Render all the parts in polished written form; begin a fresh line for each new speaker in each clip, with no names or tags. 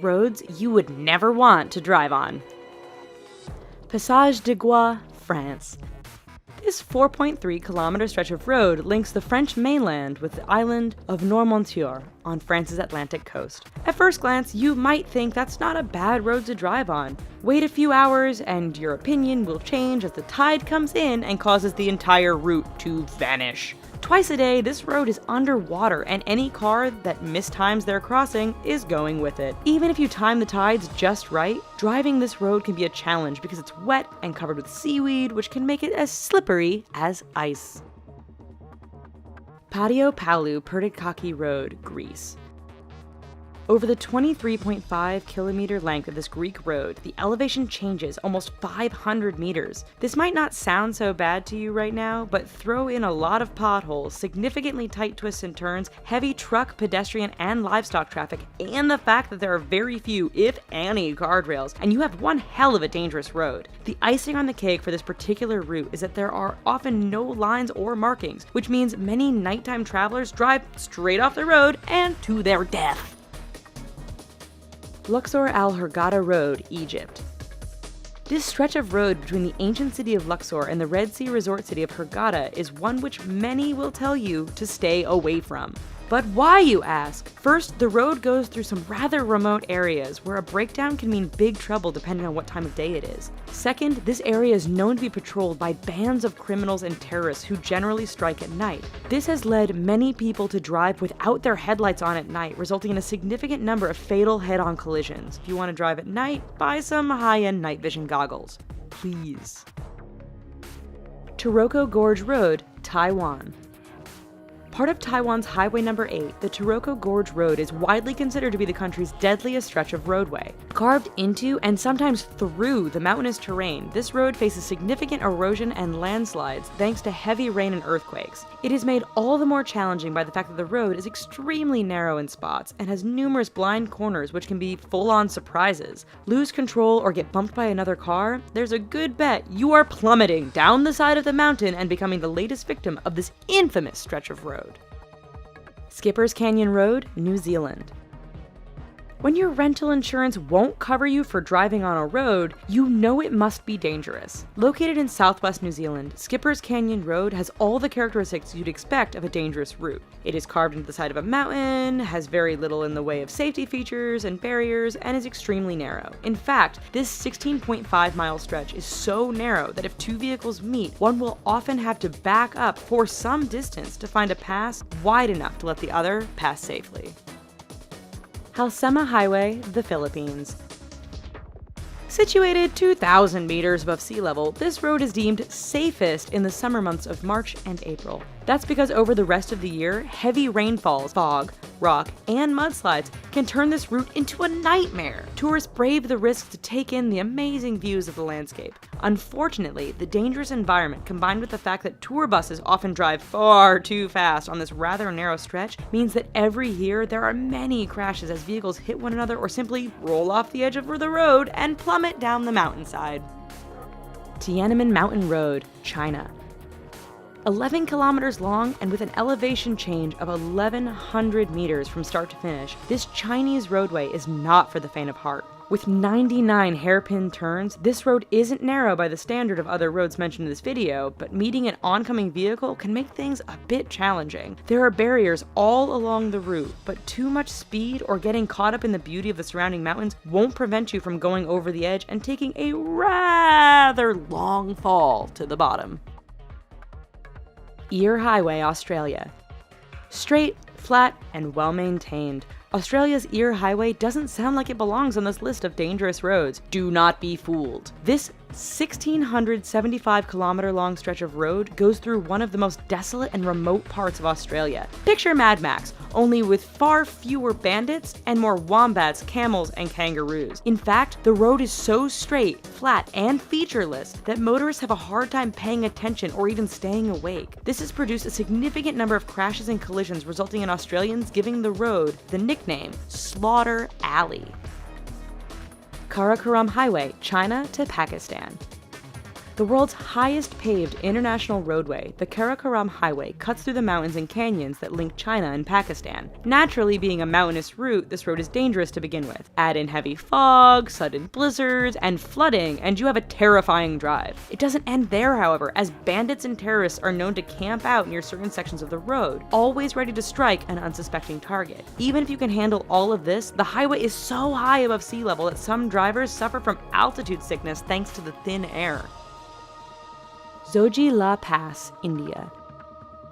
roads you would never want to drive on. Passage de Gois, France. This 4.3-kilometer stretch of road links the French mainland with the island of Noirmoutier on France's Atlantic coast. At first glance, you might think that's not a bad road to drive on. Wait a few hours and your opinion will change as the tide comes in and causes the entire route to vanish. Twice a day, this road is underwater, and any car that mistimes their crossing is going with it. Even if you time the tides just right, driving this road can be a challenge because it's wet and covered with seaweed, which can make it as slippery as ice. Patiopoulo-Perdikaki Road, Greece. Over the 23.5-kilometer length of this Greek road, the elevation changes almost 500 meters. This might not sound so bad to you right now, but throw in a lot of potholes, significantly tight twists and turns, heavy truck, pedestrian, and livestock traffic, and the fact that there are very few, if any, guardrails, and you have one hell of a dangerous road. The icing on the cake for this particular route is that there are often no lines or markings, which means many nighttime travelers drive straight off the road and to their death. Luxor-al-Hurghada Road, Egypt. This stretch of road between the ancient city of Luxor and the Red Sea resort city of Hurghada is one which many will tell you to stay away from. But why, you ask? First, the road goes through some rather remote areas where a breakdown can mean big trouble depending on what time of day it is. Second, this area is known to be patrolled by bands of criminals and terrorists who generally strike at night. This has led many people to drive without their headlights on at night, resulting in a significant number of fatal head-on collisions. If you want to drive at night, buy some high-end night vision goggles. Please. Taroko Gorge Road, Taiwan. Part of Taiwan's Highway No. 8, the Taroko Gorge Road is widely considered to be the country's deadliest stretch of roadway. Carved into and sometimes through the mountainous terrain, this road faces significant erosion and landslides thanks to heavy rain and earthquakes. It is made all the more challenging by the fact that the road is extremely narrow in spots and has numerous blind corners which can be full-on surprises. Lose control or get bumped by another car? There's a good bet you are plummeting down the side of the mountain and becoming the latest victim of this infamous stretch of road. Skipper's Canyon Road, New Zealand. When your rental insurance won't cover you for driving on a road, you know it must be dangerous. Located in southwest New Zealand, Skipper's Canyon Road has all the characteristics you'd expect of a dangerous route. It is carved into the side of a mountain, has very little in the way of safety features and barriers, and is extremely narrow. In fact, this 16.5-mile stretch is so narrow that if two vehicles meet, one will often have to back up for some distance to find a pass wide enough to let the other pass safely. Halsema Highway, the Philippines. Situated 2,000 meters above sea level, this road is deemed safest in the summer months of March and April. That's because over the rest of the year, heavy rainfalls, fog, rock, and mudslides can turn this route into a nightmare. Tourists brave the risk to take in the amazing views of the landscape. Unfortunately, the dangerous environment combined with the fact that tour buses often drive far too fast on this rather narrow stretch means that every year there are many crashes as vehicles hit one another or simply roll off the edge of the road and plummet down the mountainside. Tianmen Mountain Road, China. 11 kilometers long and with an elevation change of 1,100 meters from start to finish, this Chinese roadway is not for the faint of heart. With 99 hairpin turns, this road isn't narrow by the standard of other roads mentioned in this video, but meeting an oncoming vehicle can make things a bit challenging. There are barriers all along the route, but too much speed or getting caught up in the beauty of the surrounding mountains won't prevent you from going over the edge and taking a rather long fall to the bottom. Eyre Highway, Australia. Straight, flat, and well-maintained, Australia's Eyre Highway doesn't sound like it belongs on this list of dangerous roads. Do not be fooled. This 1,675-kilometer long stretch of road goes through one of the most desolate and remote parts of Australia. Picture Mad Max, only with far fewer bandits and more wombats, camels, and kangaroos. In fact, the road is so straight, flat, and featureless that motorists have a hard time paying attention or even staying awake. This has produced a significant number of crashes and collisions, resulting in Australians giving the road the nickname Slaughter Alley. Karakoram Highway, China to Pakistan. The world's highest paved international roadway, the Karakoram Highway, cuts through the mountains and canyons that link China and Pakistan. Naturally, being a mountainous route, this road is dangerous to begin with. Add in heavy fog, sudden blizzards, and flooding, and you have a terrifying drive. It doesn't end there, however, as bandits and terrorists are known to camp out near certain sections of the road, always ready to strike an unsuspecting target. Even if you can handle all of this, the highway is so high above sea level that some drivers suffer from altitude sickness thanks to the thin air. Zoji La Pass, India.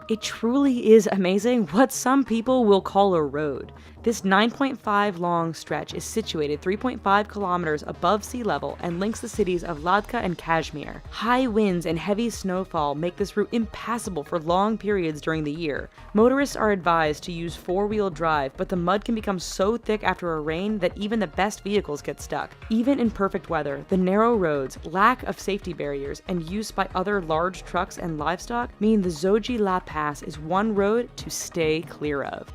It truly is amazing what some people will call a road. This 9.5 long stretch is situated 3.5 kilometers above sea level and links the cities of Ladakh and Kashmir. High winds and heavy snowfall make this route impassable for long periods during the year. Motorists are advised to use four-wheel drive, but the mud can become so thick after a rain that even the best vehicles get stuck. Even in perfect weather, the narrow roads, lack of safety barriers, and use by other large trucks and livestock mean the Zoji La Pass is one road to stay clear of.